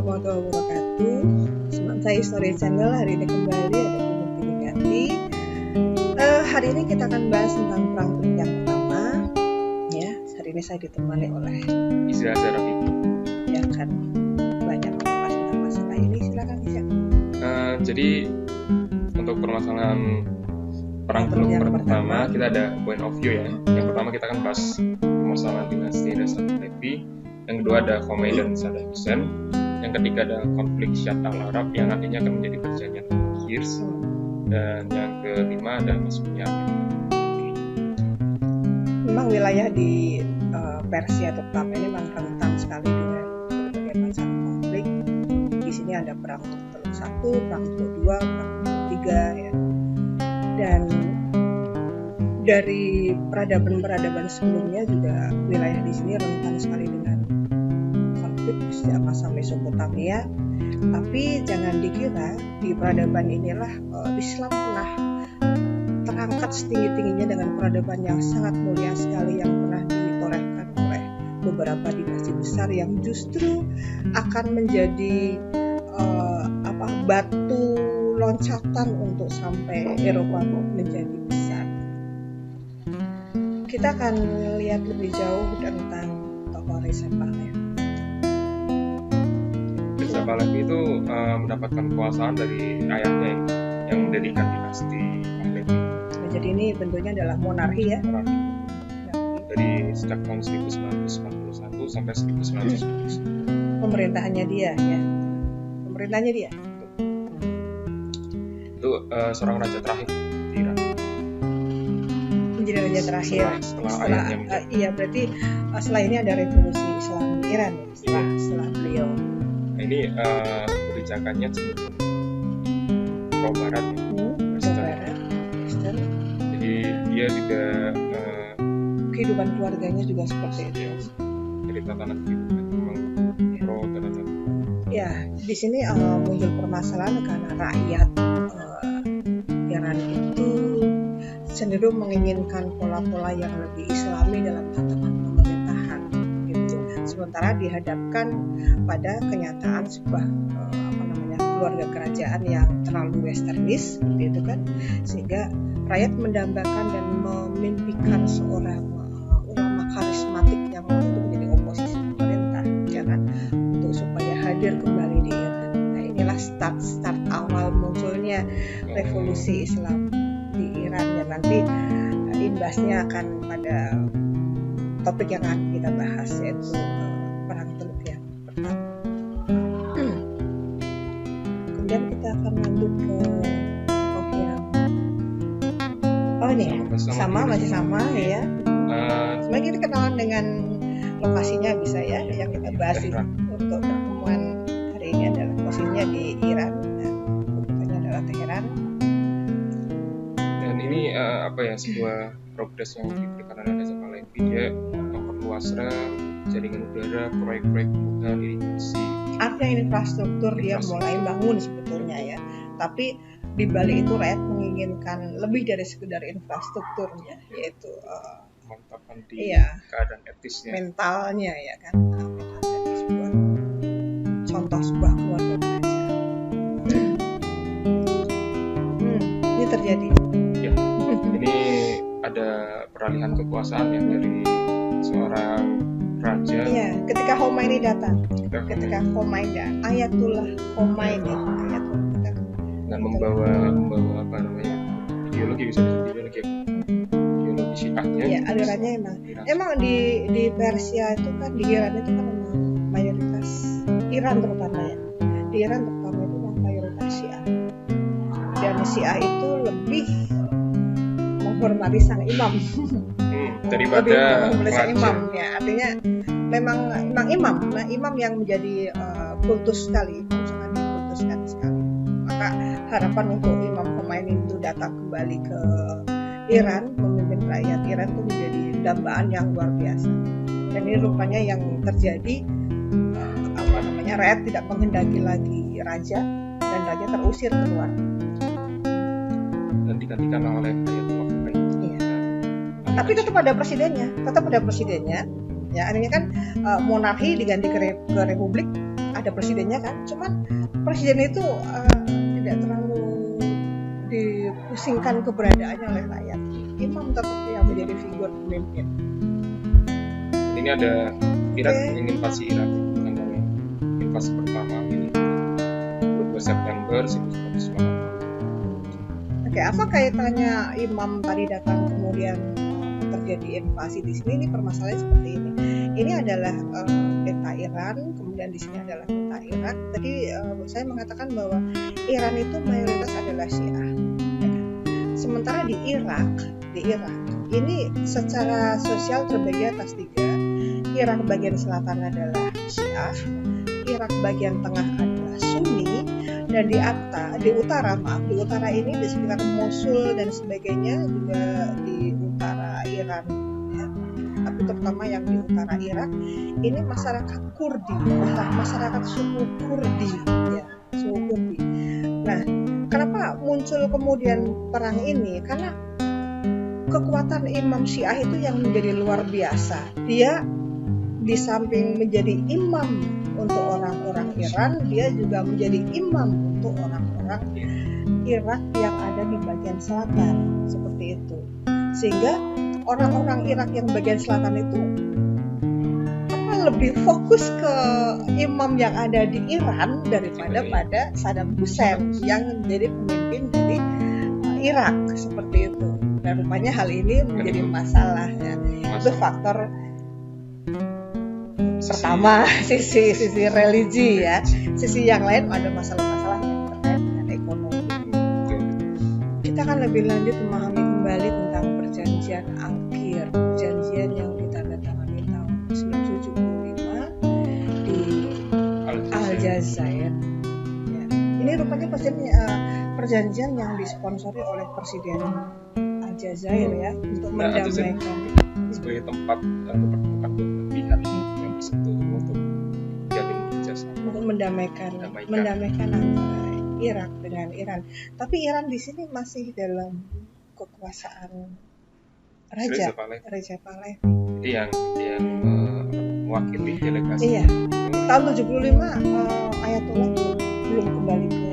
warahmatullahi wabarakatuh. Saya Story Channel hari ini kembali ada Gunung Pinigati. Hari ini kita akan bahas tentang perang dunia yang pertama. Ya, hari ini saya ditemani oleh Iza Zarafi yang akan banyak membahas tentang masalah ini. Silakan Iza. Jadi untuk permasalahan perang dunia pertama kita ada point of view ya. Yang pertama kita akan bahas permasalahan dinasti Reza Pahlavi. Yang kedua ada Khomeini dan Saddam Hussein. Yang ketiga ada konflik Syat al-Arab yang nantinya akan menjadi perjanjian akhir. Dan yang kelima ada masuknya memang wilayah di Persia terutama ini memang rentan sekali dengan berbagai macam konflik. Di sini ada perang Teluk 1, perang Teluk 2, perang Teluk 3 ya. Dan dari peradaban-peradaban sebelumnya juga wilayah di sini rentan sekali dengan konflik sejak masa Mesopotamia. Tapi jangan dikira di peradaban inilah Islam pernah terangkat setinggi-tingginya dengan peradaban yang sangat mulia sekali yang pernah ditorehkan oleh beberapa dinasti besar yang justru akan menjadi batu loncatan untuk sampai Eropa menjadi besar. Kita akan lihat lebih jauh tentang tokoh Reza Pahlavi. Reza Pahlavi itu mendapatkan kekuasaan dari ayahnya yang mendirikan dinasti Pahlavi. Nah, jadi ini bentuknya adalah monarki ya. Dari sejak tahun 1941 sampai 1990. Pemerintahannya dia ya. Pemerintahannya dia. Itu seorang raja terakhir di Iran. Menjadi raja terakhir setelah ayahnya menjadi. Iya, berarti setelah ini ada revolusi Islam di Iran ya, setelah beliau. Nah, ini kebijakannya cenderung pro barat ya. Western. Jadi dia juga kehidupan keluarganya juga seperti itu. Jadi tatanan kehidupan memang pro terhadap. Ya, di sini muncul permasalahan karena rakyat Iran itu cenderung menginginkan pola-pola yang lebih Islami dalam tatanan pemerintahan gitu. Sementara dihadapkan pada kenyataan sebuah keluarga kerajaan yang terlalu westernis seperti itu kan, sehingga rakyat mendambakan dan memimpikan seorang ulama karismatik yang untuk menjadi oposisi pemerintah ya kan, untuk supaya hadir kembali di Iran. Nah, inilah start awal munculnya revolusi Islam di Iran yang nanti imbasnya akan pada topik yang akan kita bahas, yaitu perang Teluk yang pertama. Kemudian kita akan lanjut ke tokoh yang masih sama ya. Sebenarnya kita kenalan dengan lokasinya bisa ya, yang kita bahas untuk pertemuan hari ini adalah lokasinya di Iran, bukannya adalah Teheran. Dan ini sebuah progres yang diberikan oleh Reza Pahlavi. Dia memperluas jaringan udara, proyek-proyek kebutuhan irigasi. Artinya infrastruktur dia mulai bangun sebetulnya ya. Tapi di balik itu rakyat menginginkan lebih dari sekedar infrastrukturnya, yaitu mantapkan di keadaan etisnya, mentalnya ya kan, mental dari sebuah contoh sebuah keluarga kerajaan. Ini terjadi. Ya, ini ada peralihan kekuasaan yang dari seorang raja. Iya, ketika Khomeini datang, Ayatullah Khomeini, dan membawa ideologi, bisa disebut ideologi Syiahnya. Iya, alirannya emang di Persia itu kan, di Iran itu kan memang mayoritas Iran terutama ya. Di Iran terutama itu memang mayoritas Syiah. Dan Syiah itu lebih menghormati sang imam daripada sang imam ya. Artinya memang imam yang menjadi kultus sekali, sangat dikultuskan sekali. Maka harapan untuk Imam Khomeini itu datang kembali ke Iran, memimpin rakyat Iran itu menjadi dambaan yang luar biasa. Dan ini rupanya yang terjadi, rakyat tidak menghendaki lagi raja dan raja terusir keluar. Dan digantikan oleh Ayatullah Khomeini. Iya. Tapi tetap ada presidennya. Ya, artinya kan monarki diganti ke republik. ada presidennya kan, cuman presiden itu tidak terlalu dipusingkan keberadaannya oleh rakyat. Imam tetap yang menjadi figur pemimpin. Ini ada Irak invasi Irak, namanya invasi pertama ini 22 September 1980. Oke, apa kaitannya Imam tadi datang kemudian terjadi invasi di sini? Ini permasalahannya seperti ini. Ini adalah peta Iran, kemudian di sini adalah peta Irak. Tadi saya mengatakan bahwa Iran itu mayoritas adalah Syiah. Sementara di Irak ini secara sosial terbagi atas 3. Irak bagian selatan adalah Syiah, Irak bagian tengah adalah Sunni, dan di utara ini di sekitar Mosul dan sebagainya juga di utara Iran ya. Tapi terutama yang di utara Irak ini masyarakat Kurdi, masyarakat suku Kurdi ya, suku Kurdi. Nah, kenapa muncul kemudian perang ini? Karena kekuatan Imam Syiah itu yang menjadi luar biasa. Dia di samping menjadi imam untuk orang-orang Iran, dia juga menjadi imam untuk orang-orang Irak yang ada di bagian selatan, seperti itu. Sehingga orang-orang Irak yang bagian selatan itu lebih fokus ke imam yang ada di Iran daripada pada Saddam Hussein yang menjadi pemimpin dari Irak, seperti itu. Dan rupanya hal ini menjadi masalah ya. Itu faktor pertama, sisi religi ya. Sisi yang lain ada masalah-masalah yang terkait dengan ekonomi. Kita akan lebih lanjut memahami kembali tentang perjanjian Al-Qir, perjanjian yang ditandatangani tahun 1975 di Aljazair. Ya. Ini rupanya perjanjian yang disponsori oleh Presiden Aljazair ya, untuk mendamaikan sebagai tempat pertemuan pihak yang bersatu untuk jalin kerjasama untuk mendamaikan antara Irak dengan Iran. Tapi Iran di sini masih dalam kekuasaan Raja Pahlavi. Jadi yang mewakili delegasi. Iya. Tahun 75 Ayatollah belum kembali ke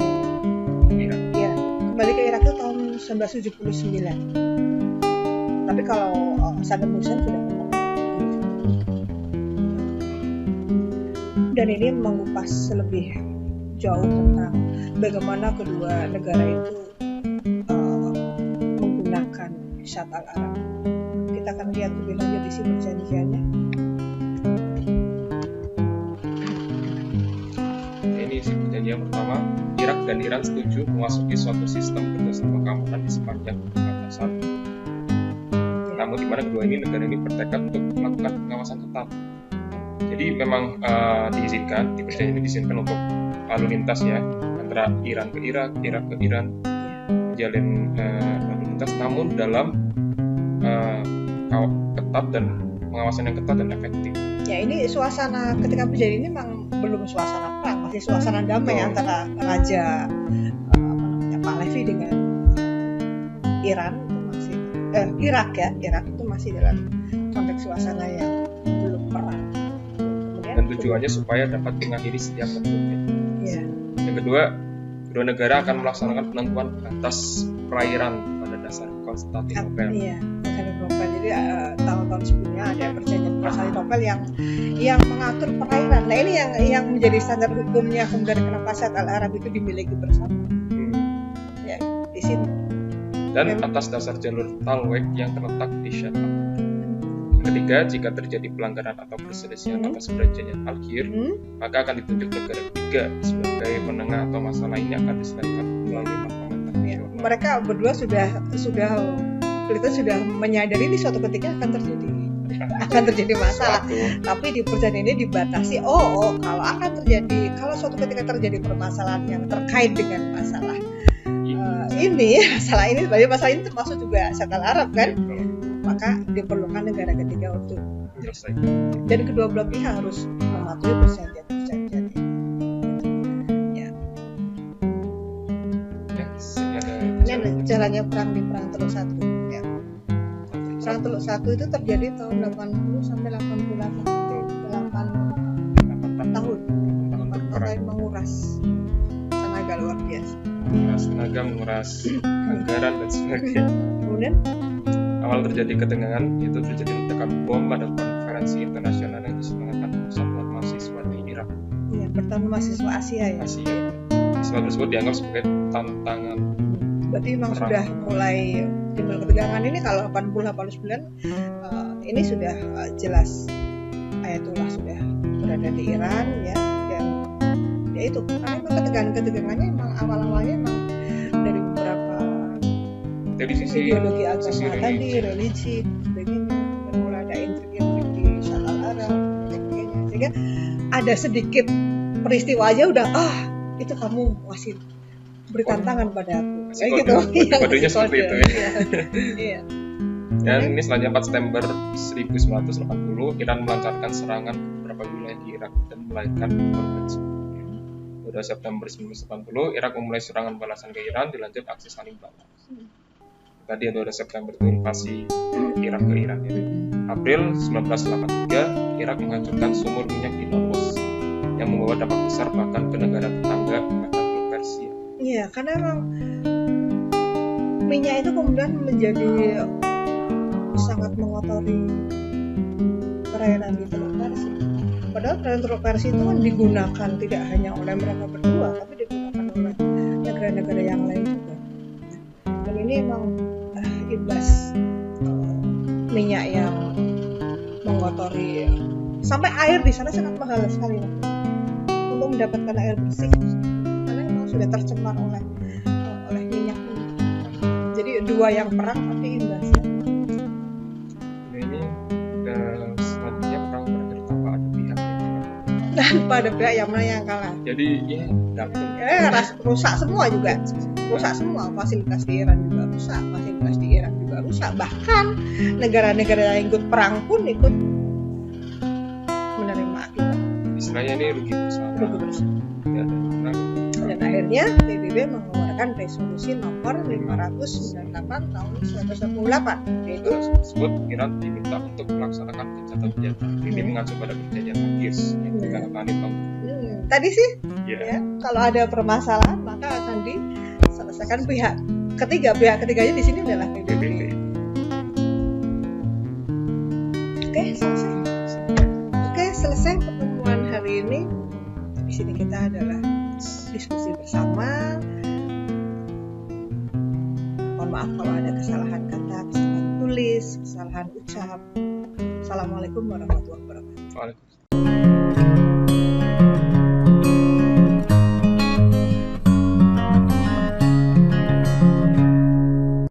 Irak. Iya, kembali ke Irak itu tahun 1979. Tapi kalau Saddam Hussein sudah kembali. Dan ini mengupas lebih jauh tentang bagaimana kedua negara itu menggunakan Shatt al-Arab. Kita akan lihat lebih lanjut isi perjanjiannya. Ini isi perjanjian pertama. Irak dan Iran setuju memasuki suatu sistem kerjasama keamanan di sepanjang perbatasan. Namun di mana kedua negara ini bertekad untuk melakukan pengawasan ketat. Jadi memang diizinkan, di perjanjian ini diizinkan untuk lalu lintas ya, antara Iran ke Irak, Irak ke Iran, menjalin lalu lintas, namun dalam ketat dan pengawasan yang ketat dan efektif. Ya, ini suasana ketika perjanjian ini memang belum suasana perang, masih suasana damai antara Raja Pahlavi dengan Iran. Irak itu masih dalam konteks suasana yang belum perang. Dan tujuannya supaya dapat mengakhiri setiap konflik. Yeah. Yang kedua negara akan melaksanakan penentuan batas perairan pada dasar Konstantinopel. Iya, Konstantinopel. Jadi tahun-tahun sebelumnya ada perjanjian Konstantinopel yang mengatur perairan. Nah, ini yang menjadi standar hukumnya, kemudian kenapa Shatt al-Arab itu dimiliki bersama. Ya, di sini. Dan atas dasar jalur Talweg yang terletak di Shatt. Ketiga, jika terjadi pelanggaran atau perselisihan atas perjanjian Al-Qir, maka akan ditunjuk negara ketiga sebagai penengah atau masalah ini akan diselesaikan melalui mahkamah internasional. Mereka berdua sudah menyadari ini suatu ketika akan terjadi masalah. Tapi di perjanjian ini dibatasi. Kalau kalau suatu ketika terjadi permasalahan yang terkait dengan masalah masalah ini termasuk juga Shatt al-Arab kan, maka diperlukan negara ketiga untuk menyelesaikan. Dan kedua belah pihak harus mematuhi perjanjian ini. Ya. Ini ada jalannya perang Teluk Satu. Ya. Perang Teluk Satu itu terjadi tahun 80 sampai 88 tahun. sampai menguras tenaga luar biasa. Menguras tenaga, menguras anggaran dan sebagainya. Kemudian Awal terjadi ketegangan itu terjadi ledakan bom pada konferensi internasional yang diselenggarakan Persatuan Mahasiswa di Irak. ya, pertemuan mahasiswa Asia ya. Asia. Istilah tersebut dianggap sebagai tantangan. Berarti memang Perang. sudah mulai timbul ketegangan ini kalau 80-89 ini sudah jelas Ayatullah sudah berada di Iran ya, dan ya itu karena memang ketegangannya memang awal-awalnya memang dari beberapa Dari sisi ideologi agama sisi tadi, religi sebagainya, dan mulai ada intrik-intrik di Syat al-Arab dan sebagainya, sehingga ada sedikit peristiwa aja udah itu kamu masih beri tantangan pada aku kayak gitu. Kodenya seperti itu ya. Iya. Dan ini selanjutnya 4 September 1980 Iran melancarkan serangan ke beberapa wilayah di Irak dan melahirkan korban jiwa. Pada September 1980 Irak memulai serangan balasan ke Iran, dilanjut aksi saling balas. Tadi ada September itu invasi Irak ke Iran ya. April 1983 Irak menghancurkan sumur minyak di Norwes yang membawa dampak besar bahkan ke negara tetangga Teluk Persia. Iya, karena memang minyak itu kemudian menjadi sangat mengotori perairan di Teluk Persia. Padahal perairan Teluk Persia itu kan digunakan tidak hanya oleh mereka berdua, tapi digunakan oleh negara-negara yang lain juga. Dan ini memang imbas minyak yang mengotori, sampai air di sana sangat mahal sekali untuk mendapatkan air bersih karena memang sudah tercemar oleh minyak ini. Jadi dua yang perang tapi imbasnya. Ini selanjutnya perang berakhir tanpa ada pihak yang kalah. Tanpa ada pihak yang mana yang kalah. Jadi ya gantung. Rusak semua juga. Rusak semua, fasilitas di Iran juga rusak, fasilitas di Irak juga rusak. Bahkan negara-negara yang ikut perang pun ikut menerima akibat. Istilahnya ini rugi bersama. Ya, dan akhirnya PBB mengeluarkan resolusi nomor 598 tahun 1998, yaitu tersebut Iran diminta untuk melaksanakan gencatan senjata. Ini mengacu pada perjanjian Algiers yang ditandatangani tahun. Tadi sih, ya, kalau ada permasalahan maka akan diselesaikan pihak ketiga. Pihak ketiganya di sini adalah PBB. Oke, selesai pertemuan hari ini. Di sini kita adalah diskusi bersama. Mohon maaf kalau ada kesalahan kata, kesalahan tulis, kesalahan ucap. Assalamualaikum warahmatullahi wabarakatuh. Waalaikumsalam.